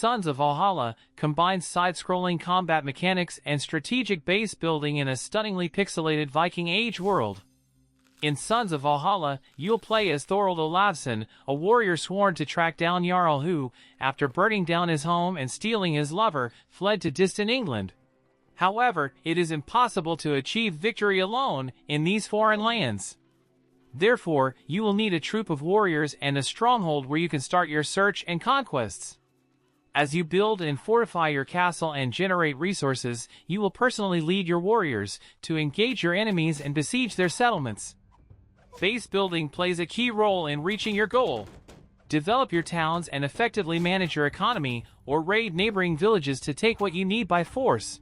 Sons of Valhalla combines side-scrolling combat mechanics and strategic base building in a stunningly pixelated Viking Age world. In Sons of Valhalla, you'll play as Thorald Olavsson, a warrior sworn to track down Jarl who, after burning down his home and stealing his lover, fled to distant England. However, it is impossible to achieve victory alone in these foreign lands. Therefore, you will need a troop of warriors and a stronghold where you can start your search and conquests. As you build and fortify your castle and generate resources, you will personally lead your warriors to engage your enemies and besiege their settlements. Base building plays a key role in reaching your goal. Develop your towns and effectively manage your economy, or raid neighboring villages to take what you need by force.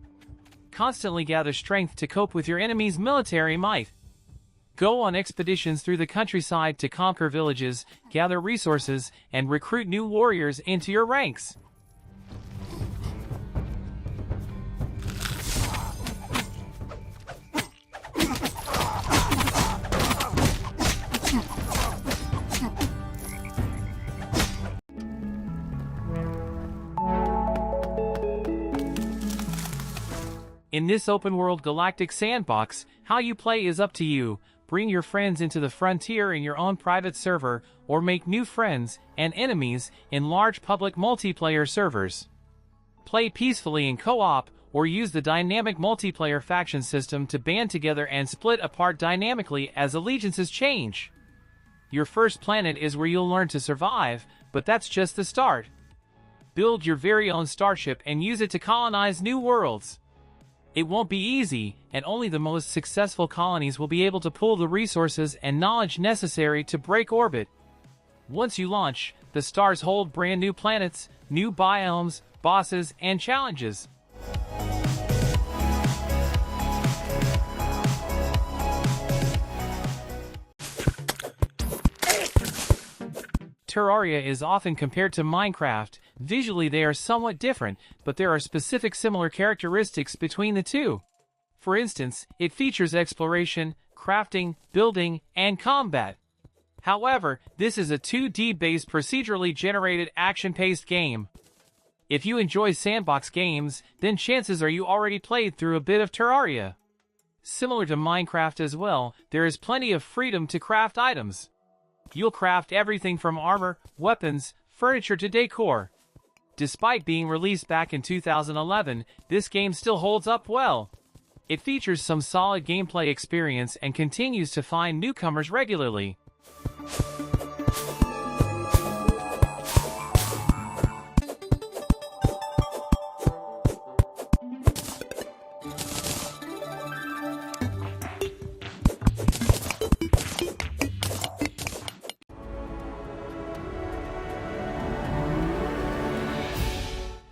Constantly gather strength to cope with your enemy's military might. Go on expeditions through the countryside to conquer villages, gather resources, and recruit new warriors into your ranks. In this open-world galactic sandbox, how you play is up to you. Bring your friends into the frontier in your own private server, or make new friends and enemies in large public multiplayer servers. Play peacefully in co-op, or use the dynamic multiplayer faction system to band together and split apart dynamically as allegiances change. Your first planet is where you'll learn to survive, but that's just the start. Build your very own starship and use it to colonize new worlds. It won't be easy, and only the most successful colonies will be able to pull the resources and knowledge necessary to break orbit. Once you launch, the stars hold brand new planets, new biomes, bosses, and challenges. Terraria is often compared to Minecraft. Visually they are somewhat different, but there are specific similar characteristics between the two. For instance, it features exploration, crafting, building, and combat. However, this is a 2D-based procedurally generated action-paced game. If you enjoy sandbox games, then chances are you already played through a bit of Terraria. Similar to Minecraft as well, there is plenty of freedom to craft items. You'll craft everything from armor, weapons, furniture to decor. Despite being released back in 2011, this game still holds up well. It features some solid gameplay experience and continues to find newcomers regularly.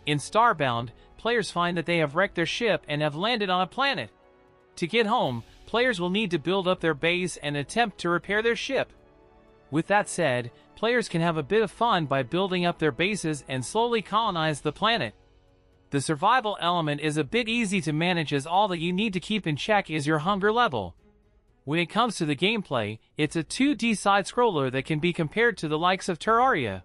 In Starbound, players find that they have wrecked their ship and have landed on a planet. To get home, players will need to build up their base and attempt to repair their ship. With that said, players can have a bit of fun by building up their bases and slowly colonize the planet. The survival element is a bit easy to manage as all that you need to keep in check is your hunger level. When it comes to the gameplay, it's a 2D side-scroller that can be compared to the likes of Terraria.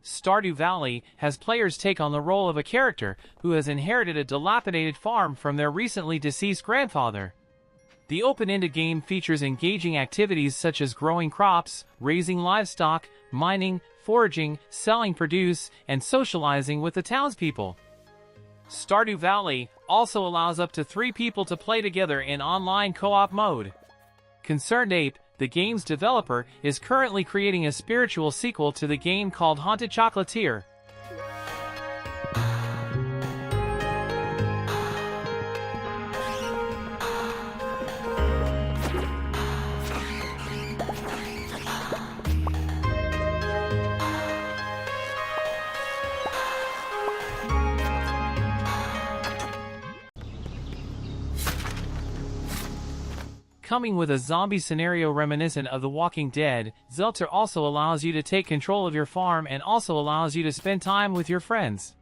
Stardew Valley has players take on the role of a character who has inherited a dilapidated farm from their recently deceased grandfather. The open-ended game features engaging activities such as growing crops, raising livestock, mining, foraging, selling produce, and socializing with the townspeople. Stardew Valley also allows up to 3 people to play together in online co-op mode. Concerned Ape, the game's developer, is currently creating a spiritual sequel to the game called Haunted Chocolatier. Coming with a zombie scenario reminiscent of The Walking Dead, Zelter also allows you to take control of your farm and also allows you to spend time with your friends.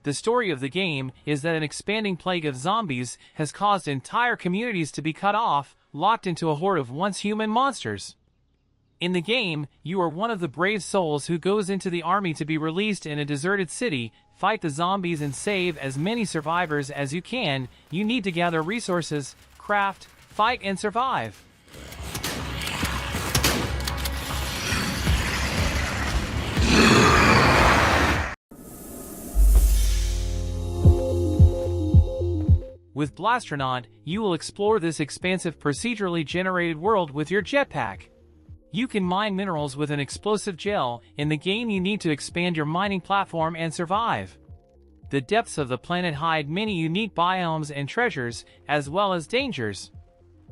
The story of the game is that an expanding plague of zombies has caused entire communities to be cut off, locked into a horde of once human monsters. In the game, you are one of the brave souls who goes into the army to be released in a deserted city, fight the zombies and save as many survivors as you can. You need to gather resources, craft, fight and survive. With Blastronaut, you will explore this expansive procedurally generated world with your jetpack. You can mine minerals with an explosive gel. In the game, you need to expand your mining platform and survive. The depths of the planet hide many unique biomes and treasures, as well as dangers.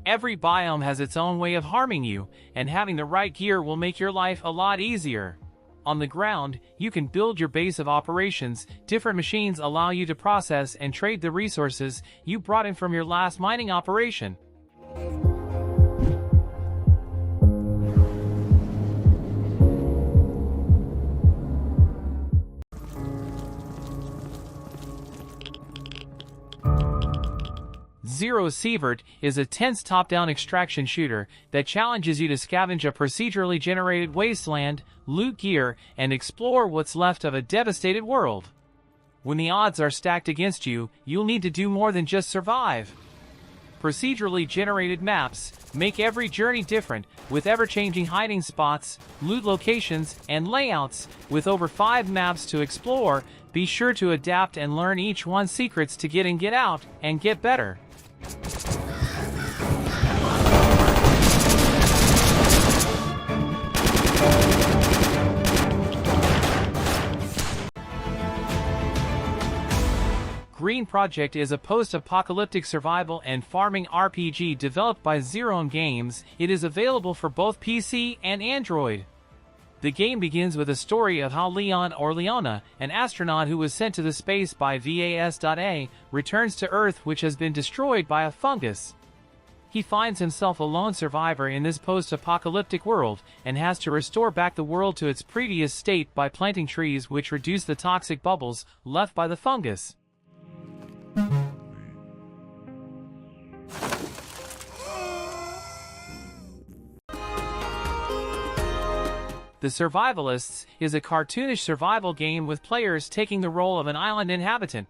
Every biome has its own way of harming you, and having the right gear will make your life a lot easier. On the ground, you can build your base of operations. Different machines allow you to process and trade the resources you brought in from your last mining operation. Zero Sievert is a tense top-down extraction shooter that challenges you to scavenge a procedurally generated wasteland, loot gear, and explore what's left of a devastated world. When the odds are stacked against you, you'll need to do more than just survive. Procedurally generated maps make every journey different, with ever-changing hiding spots, loot locations, and layouts. With over 5 maps to explore, be sure to adapt and learn each one's secrets to get in, get out, and get better. Green Project is a post-apocalyptic survival and farming RPG developed by Zero Games. It is available for both PC and Android. The game begins with a story of how Leon or Leona, an astronaut who was sent to the space by VAS.A, returns to Earth, which has been destroyed by a fungus. He finds himself a lone survivor in this post-apocalyptic world, and has to restore back the world to its previous state by planting trees which reduce the toxic bubbles left by the fungus. The Survivalists is a cartoonish survival game with players taking the role of an island inhabitant.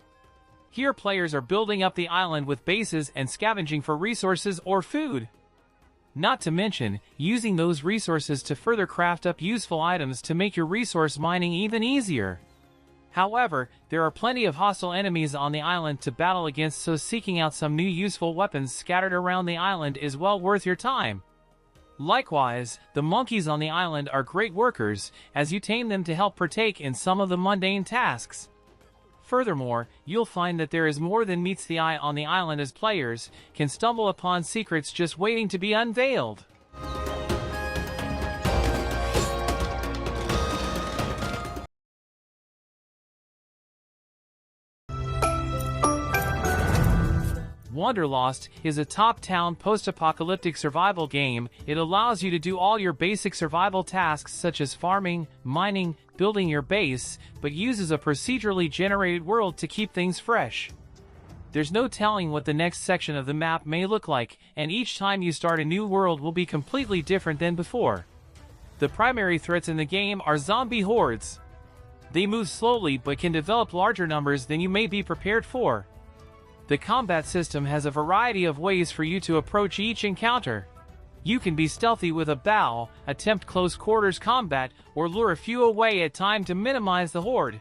Here players are building up the island with bases and scavenging for resources or food. Not to mention, using those resources to further craft up useful items to make your resource mining even easier. However, there are plenty of hostile enemies on the island to battle against, so seeking out some new useful weapons scattered around the island is well worth your time. Likewise, the monkeys on the island are great workers, as you tame them to help partake in some of the mundane tasks. Furthermore, you'll find that there is more than meets the eye on the island, as players can stumble upon secrets just waiting to be unveiled. Wanderlost is a top-down post-apocalyptic survival game. It allows you to do all your basic survival tasks such as farming, mining, building your base, but uses a procedurally generated world to keep things fresh. There's no telling what the next section of the map may look like, and each time you start a new world will be completely different than before. The primary threats in the game are zombie hordes. They move slowly but can develop larger numbers than you may be prepared for. The combat system has a variety of ways for you to approach each encounter. You can be stealthy with a bow, attempt close quarters combat, or lure a few away at time to minimize the horde.